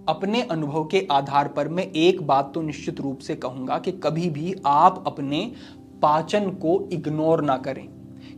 अपने अनुभव के आधार पर मैं एक बात तो निश्चित रूप से कहूंगा कि कभी भी आप अपने पाचन को इग्नोर ना करें,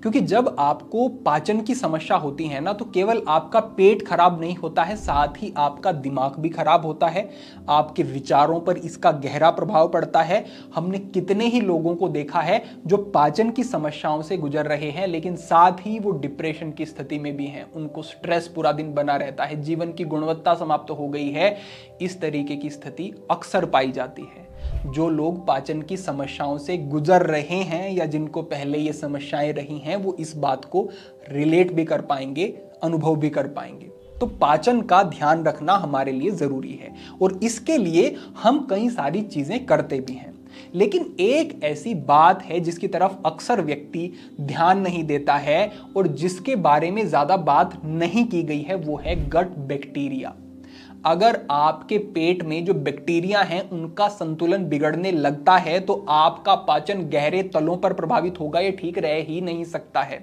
क्योंकि जब आपको पाचन की समस्या होती है ना, तो केवल आपका पेट खराब नहीं होता है, साथ ही आपका दिमाग भी खराब होता है, आपके विचारों पर इसका गहरा प्रभाव पड़ता है। हमने कितने ही लोगों को देखा है जो पाचन की समस्याओं से गुजर रहे हैं, लेकिन साथ ही वो डिप्रेशन की स्थिति में भी हैं, उनको स्ट्रेस पूरा दिन बना रहता है, जीवन की गुणवत्ता समाप्त हो गई है। इस तरीके की स्थिति अक्सर पाई जाती है। जो लोग पाचन की समस्याओं से गुजर रहे हैं या जिनको पहले ये समस्याएं रही हैं, वो इस बात को रिलेट भी कर पाएंगे, अनुभव भी कर पाएंगे। तो पाचन का ध्यान रखना हमारे लिए जरूरी है और इसके लिए हम कई सारी चीजें करते भी हैं। लेकिन एक ऐसी बात है जिसकी तरफ अक्सर व्यक्ति ध्यान नहीं देता है और जिसके बारे में ज्यादा बात नहीं की गई है, वो है गट बैक्टीरिया। अगर आपके पेट में जो बैक्टीरिया हैं उनका संतुलन बिगड़ने लगता है तो आपका पाचन गहरे तलों पर प्रभावित होगा, ये ठीक रह ही नहीं सकता है।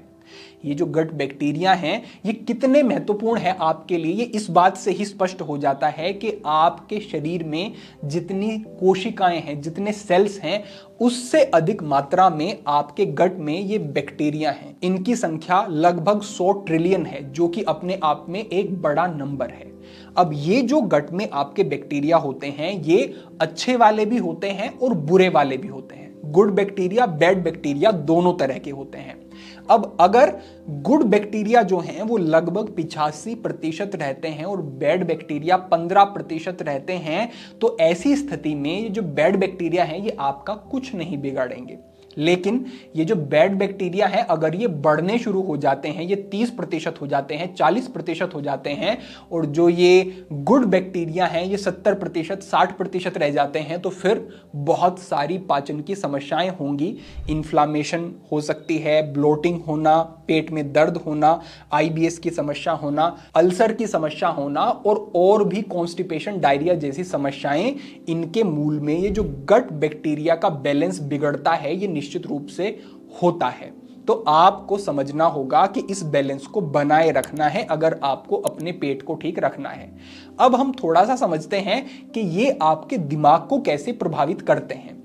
ये जो गट बैक्टीरिया हैं, ये कितने महत्वपूर्ण है आपके लिए, ये इस बात से ही स्पष्ट हो जाता है कि आपके शरीर में जितनी कोशिकाएं हैं, जितने सेल्स हैं, उससे अधिक मात्रा में आपके गट में ये बैक्टीरिया हैं। इनकी संख्या लगभग 100 ट्रिलियन है, जो कि अपने आप में एक बड़ा नंबर है। अब ये जो गट में आपके बैक्टीरिया होते हैं, ये अच्छे वाले भी होते हैं और बुरे वाले भी होते हैं। गुड बैक्टीरिया, बैड बैक्टीरिया दोनों तरह के होते हैं। अब अगर गुड बैक्टीरिया जो हैं वो लगभग 85% रहते हैं और बैड बैक्टीरिया 15% रहते हैं, तो ऐसी स्थिति में जो बैड बैक्टीरिया हैं ये आपका कुछ नहीं बिगाड़ेंगे। लेकिन ये जो बैड बैक्टीरिया है, अगर ये बढ़ने शुरू हो जाते हैं, ये 30% हो जाते हैं, 40% हो जाते हैं, और जो ये गुड बैक्टीरिया हैं ये 70%, 60% रह जाते हैं, तो फिर बहुत सारी पाचन की समस्याएं होंगी। इन्फ्लामेशन हो सकती है, ब्लोटिंग होना, पेट में दर्द होना, आईबीएस की समस्या होना, अल्सर की समस्या होना और भी कॉन्स्टिपेशन, डायरिया जैसी समस्याएं। इनके मूल में ये जो गट बैक्टीरिया का बैलेंस बिगड़ता है, ये निश्चित रूप से होता है। तो आपको समझना होगा कि इस बैलेंस को बनाए रखना है अगर आपको अपने पेट को ठीक रखना है। अब हम थोड़ा सा समझते हैं कि ये आपके दिमाग को कैसे प्रभावित करते हैं।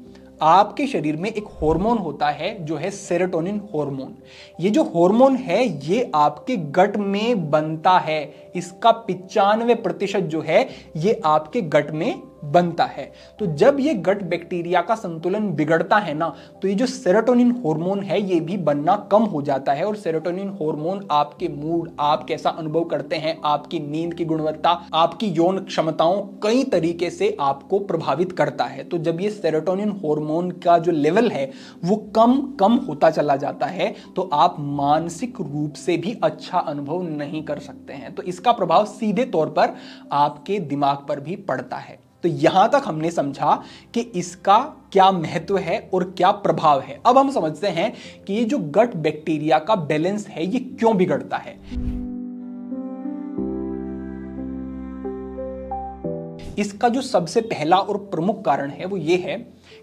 आपके शरीर में एक हार्मोन होता है जो है सेरोटोनिन हार्मोन। ये जो हार्मोन है ये आपके गट में बनता है। इसका 95% जो है ये आपके गट में बनता है। तो जब ये गट बैक्टीरिया का संतुलन बिगड़ता है ना, तो ये जो सेरोटोनिन हार्मोन है ये भी बनना कम हो जाता है। और सेरोटोनिन हार्मोन आपके मूड, आप कैसा अनुभव करते हैं, आपकी नींद की गुणवत्ता, आपकी यौन क्षमताओं, कई तरीके से आपको प्रभावित करता है। तो जब ये सेरोटोनिन हार्मोन का जो लेवल है वो कम होता चला जाता है, तो आप मानसिक रूप से भी अच्छा अनुभव नहीं कर सकते हैं। तो इसका प्रभाव सीधे तौर पर आपके दिमाग पर भी पड़ता है। तो यहां तक हमने समझा कि इसका क्या महत्व है और क्या प्रभाव है। अब हम समझते हैं कि ये जो गट बैक्टीरिया का बैलेंस है ये क्यों बिगड़ता है। इसका जो सबसे पहला और प्रमुख कारण है वो ये है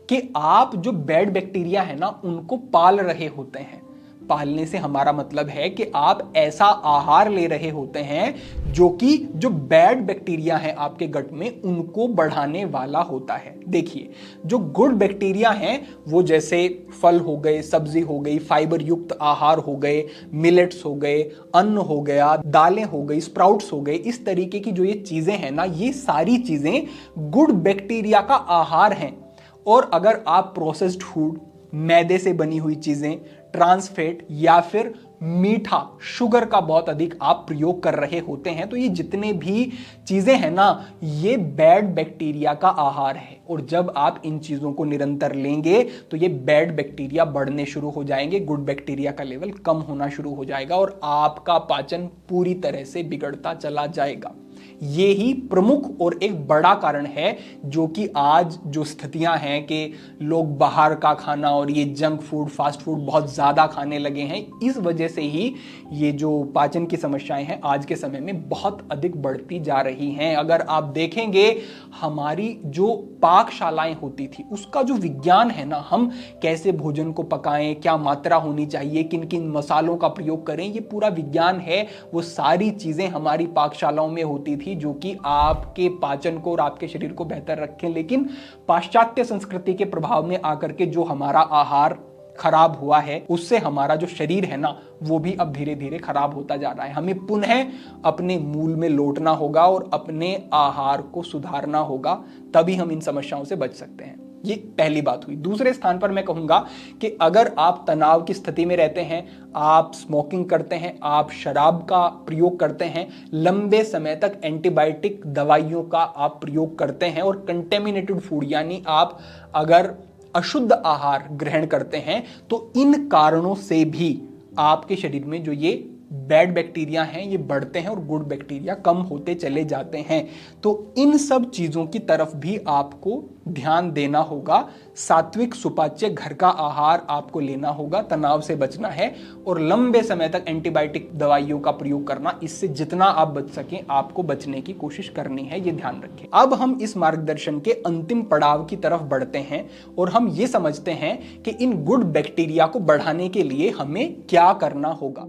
कि आप जो बैड बैक्टीरिया है ना उनको पाल रहे होते हैं। पालने से हमारा मतलब है कि आप ऐसा आहार ले रहे होते हैं जो कि जो बैड बैक्टीरिया है आपके गट में उनको बढ़ाने वाला होता है। देखिए, जो गुड बैक्टीरिया हैं वो जैसे फल हो गए, सब्जी हो गई, फाइबर युक्त आहार हो गए, मिलेट्स हो गए, अन्न हो गया, दालें हो गई, स्प्राउट्स हो गए, इस तरीके की जो ये चीजें हैं ना, ये सारी चीजें गुड बैक्टीरिया का आहार हैं। और अगर आप प्रोसेस्ड फूड, मैदे से बनी हुई चीजें, ट्रांसफैट या फिर मीठा, शुगर का बहुत अधिक आप प्रयोग कर रहे होते हैं, तो ये जितने भी चीजें हैं ना, ये बैड बैक्टीरिया का आहार है। और जब आप इन चीजों को निरंतर लेंगे तो ये बैड बैक्टीरिया बढ़ने शुरू हो जाएंगे, गुड बैक्टीरिया का लेवल कम होना शुरू हो जाएगा और आपका पाचन पूरी तरह से बिगड़ता चला जाएगा। ये ही प्रमुख और एक बड़ा कारण है जो कि आज जो स्थितियां हैं कि लोग बाहर का खाना और ये जंक फूड, फास्ट फूड बहुत ज्यादा खाने लगे हैं, इस वजह से ही ये जो पाचन की समस्याएं हैं आज के समय में बहुत अधिक बढ़ती जा रही हैं। अगर आप देखेंगे हमारी जो पाकशालाएं होती थी उसका जो विज्ञान है ना, हम कैसे भोजन को पकाएं, क्या मात्रा होनी चाहिए, किन किन मसालों का प्रयोग करें, ये पूरा विज्ञान है, वो सारी चीजें हमारी पाकशालाओं में होती थी जो कि आपके पाचन को और आपके शरीर को बेहतर रखें। लेकिन पाश्चात्य संस्कृति के प्रभाव में आकर के जो हमारा आहार खराब हुआ है, उससे हमारा जो शरीर है ना, वो भी अब धीरे धीरे खराब होता जा रहा है। हमें पुनः अपने मूल में लौटना होगा और अपने आहार को सुधारना होगा, तभी हम इन समस्याओं से बच सकते हैं। ये पहली बात हुई। दूसरे स्थान पर मैं कहूंगा कि अगर आप तनाव की स्थिति में रहते हैं, आप स्मोकिंग करते हैं, आप शराब का प्रयोग करते हैं, लंबे समय तक एंटीबायोटिक दवाइयों का आप प्रयोग करते हैं और कंटेमिनेटेड फूड यानी आप अगर अशुद्ध आहार ग्रहण करते हैं, तो इन कारणों से भी आपके शरीर में जो ये बैड बैक्टीरिया हैं ये बढ़ते हैं और गुड बैक्टीरिया कम होते चले जाते हैं। तो इन सब चीजों की तरफ भी आपको ध्यान देना होगा। सात्विक सुपाच्य घर का आहार आपको लेना होगा, तनाव से बचना है और लंबे समय तक एंटीबायोटिक दवाइयों का प्रयोग करना, इससे जितना आप बच सकें आपको बचने की कोशिश करनी है, ये ध्यान रखें। अब हम इस मार्गदर्शन के अंतिम पड़ाव की तरफ बढ़ते हैं और हम ये समझते हैं कि इन गुड बैक्टीरिया को बढ़ाने के लिए हमें क्या करना होगा।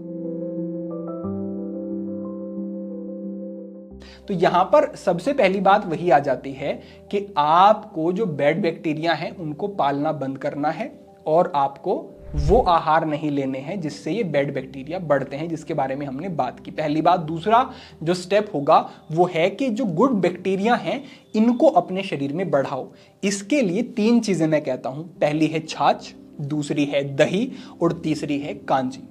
तो यहां पर सबसे पहली बात वही आ जाती है कि आपको जो बैड बैक्टीरिया हैं उनको पालना बंद करना है और आपको वो आहार नहीं लेने हैं जिससे ये बैड बैक्टीरिया बढ़ते हैं, जिसके बारे में हमने बात की। पहली बात। दूसरा जो स्टेप होगा वो है कि जो गुड बैक्टीरिया हैं इनको अपने शरीर में बढ़ाओ। इसके लिए 3 चीजें मैं कहता हूं। पहली है छाछ, दूसरी है दही और तीसरी है कांजी।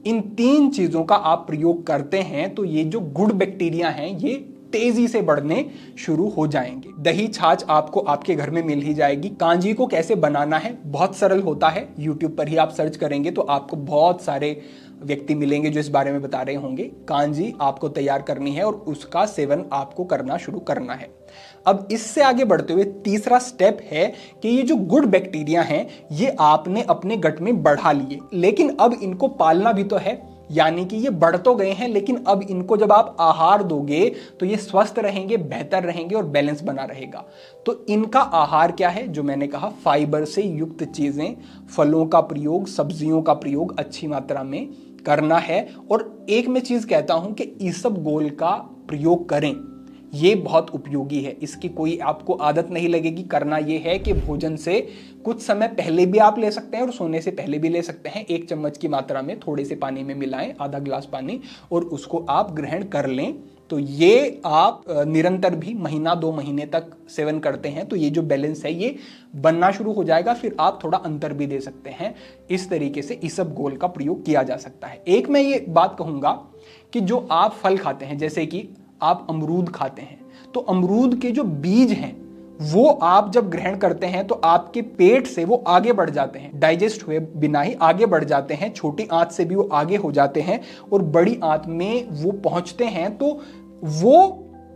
इन 3 चीजों का आप प्रयोग करते हैं तो ये जो गुड बैक्टीरिया हैं ये तेजी से बढ़ने शुरू हो जाएंगे। दही छाछ आपको आपके घर में मिल ही जाएगी। कांजी को कैसे बनाना है, बहुत सरल होता है। यूट्यूब पर ही आप सर्च करेंगे तो आपको बहुत सारे व्यक्ति मिलेंगे जो इस बारे में बता रहे होंगे। कांजी आपको तैयार करनी है और उसका सेवन आपको करना शुरू करना है। अब इससे आगे बढ़ते हुए तीसरा स्टेप है कि ये जो गुड बैक्टीरिया हैं ये आपने अपने गट में बढ़ा लिए, लेकिन अब इनको पालना भी तो है। यानी कि ये बढ़ तो गए हैं लेकिन अब इनको जब आप आहार दोगे तो ये स्वस्थ रहेंगे, बेहतर रहेंगे और बैलेंस बना रहेगा। तो इनका आहार क्या है, जो मैंने कहा फाइबर से युक्त चीजें, फलों का प्रयोग, सब्जियों का प्रयोग अच्छी मात्रा में करना है। और एक मैं चीज कहता हूं कि ईसबगोल का प्रयोग करें, ये बहुत उपयोगी है। इसकी कोई आपको आदत नहीं लगेगी। करना ये है कि भोजन से कुछ समय पहले भी आप ले सकते हैं और सोने से पहले भी ले सकते हैं। 1 चम्मच की मात्रा में थोड़े से पानी में मिलाएं, आधा गिलास पानी, और उसको आप ग्रहण कर लें। तो ये आप निरंतर भी महीना 2 महीने तक सेवन करते हैं तो ये जो बैलेंस है ये बनना शुरू हो जाएगा। फिर आप थोड़ा अंतर भी दे सकते हैं। इस तरीके से ईसबगोल का प्रयोग किया जा सकता है। एक मैं ये बात कहूंगा कि जो आप फल खाते हैं, जैसे कि आप अमरूद खाते हैं, तो अमरूद के जो बीज हैं वो आप जब ग्रहण करते हैं तो आपके पेट से वो आगे बढ़ जाते हैं, डाइजेस्ट हुए बिना ही आगे बढ़ जाते हैं। छोटी आंत से भी वो आगे हो जाते हैं और बड़ी आंत में वो पहुंचते हैं। तो वो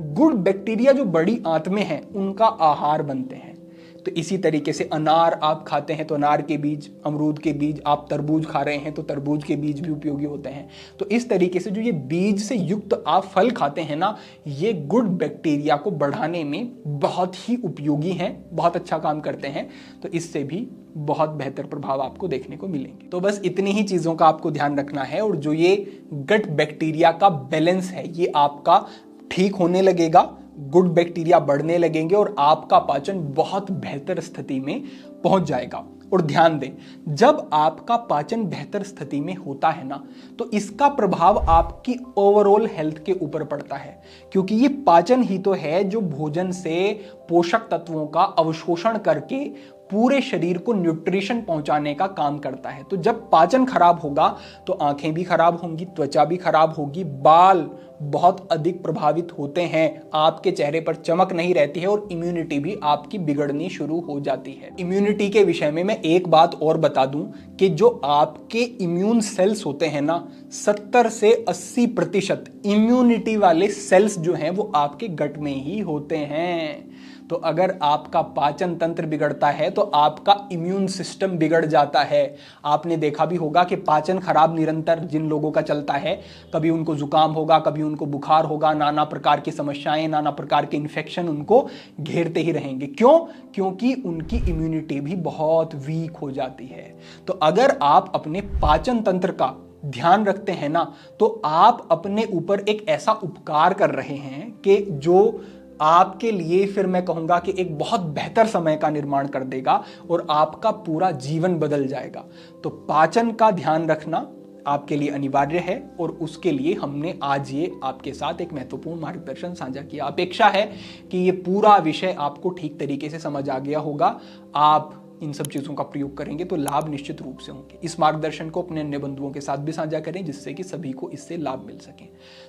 गुड बैक्टीरिया जो बड़ी आंत में हैं उनका आहार बनते हैं। तो इसी तरीके से अनार आप खाते हैं तो अनार के बीज, अमरूद के बीज, आप तरबूज खा रहे हैं तो तरबूज के बीज भी उपयोगी होते हैं। तो इस तरीके से जो ये बीज से युक्त आप फल खाते हैं ना, ये गुड बैक्टीरिया को बढ़ाने में बहुत ही उपयोगी हैं, बहुत अच्छा काम करते हैं। तो इससे भी बहुत बेहतर प्रभाव आपको देखने को मिलेंगे। तो बस इतनी ही चीजों का आपको ध्यान रखना है और जो ये गट बैक्टीरिया का बैलेंस है ये आपका ठीक होने लगेगा, गुड बैक्टीरिया बढ़ने लगेंगे और आपका पाचन बहुत बेहतर स्थिति में पहुंच जाएगा। और ध्यान दें, जब आपका पाचन बेहतर स्थिति में होता है ना, तो इसका प्रभाव आपकी ओवरऑल हेल्थ के ऊपर पड़ता है, क्योंकि ये पाचन ही तो है जो भोजन से पोषक तत्वों का अवशोषण करके पूरे शरीर को न्यूट्रिशन पहुंचाने का काम करता है। तो जब पाचन खराब होगा तो आंखें भी खराब होंगी, त्वचा भी खराब होगी, बाल बहुत अधिक प्रभावित होते हैं, आपके चेहरे पर चमक नहीं रहती है और इम्यूनिटी भी आपकी बिगड़नी शुरू हो जाती है। इम्यूनिटी के विषय में मैं एक बात और बता दूं कि जो आपके इम्यून सेल्स होते हैं ना, 70 से 80% इम्यूनिटी वाले सेल्स जो हैं वो आपके गट में ही होते हैं। तो अगर आपका पाचन तंत्र बिगड़ता है तो आपका इम्यून सिस्टम बिगड़ जाता है। आपने देखा भी होगा कि पाचन खराब निरंतर जिन लोगों का चलता है, कभी उनको जुकाम होगा, कभी उनको बुखार होगा, नाना प्रकार की समस्याएं, नाना प्रकार के इन्फेक्शन उनको घेरते ही रहेंगे। क्यों? क्योंकि उनकी इम्यूनिटी भी बहुत वीक हो जाती है। तो अगर आप अपने पाचन तंत्र का ध्यान रखते हैं ना, तो आप अपने ऊपर एक ऐसा उपकार कर रहे हैं कि जो आपके लिए, फिर मैं कहूंगा कि एक बहुत बेहतर समय का निर्माण कर देगा और आपका पूरा जीवन बदल जाएगा। तो पाचन का ध्यान रखना आपके लिए अनिवार्य है और उसके लिए हमने आज ये आपके साथ एक महत्वपूर्ण मार्गदर्शन साझा किया। अपेक्षा है कि ये पूरा विषय आपको ठीक तरीके से समझ आ गया होगा। आप इन सब चीज़ों का प्रयोग करेंगे तो लाभ निश्चित रूप से होंगे। इस मार्गदर्शन को अपने अन्य बंधुओं के साथ भी साझा करें, जिससे कि सभी को इससे लाभ मिल सके।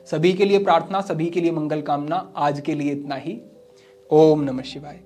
सभी के लिए प्रार्थना, सभी के लिए मंगल कामना। आज के लिए इतना ही। ओम नमः शिवाय।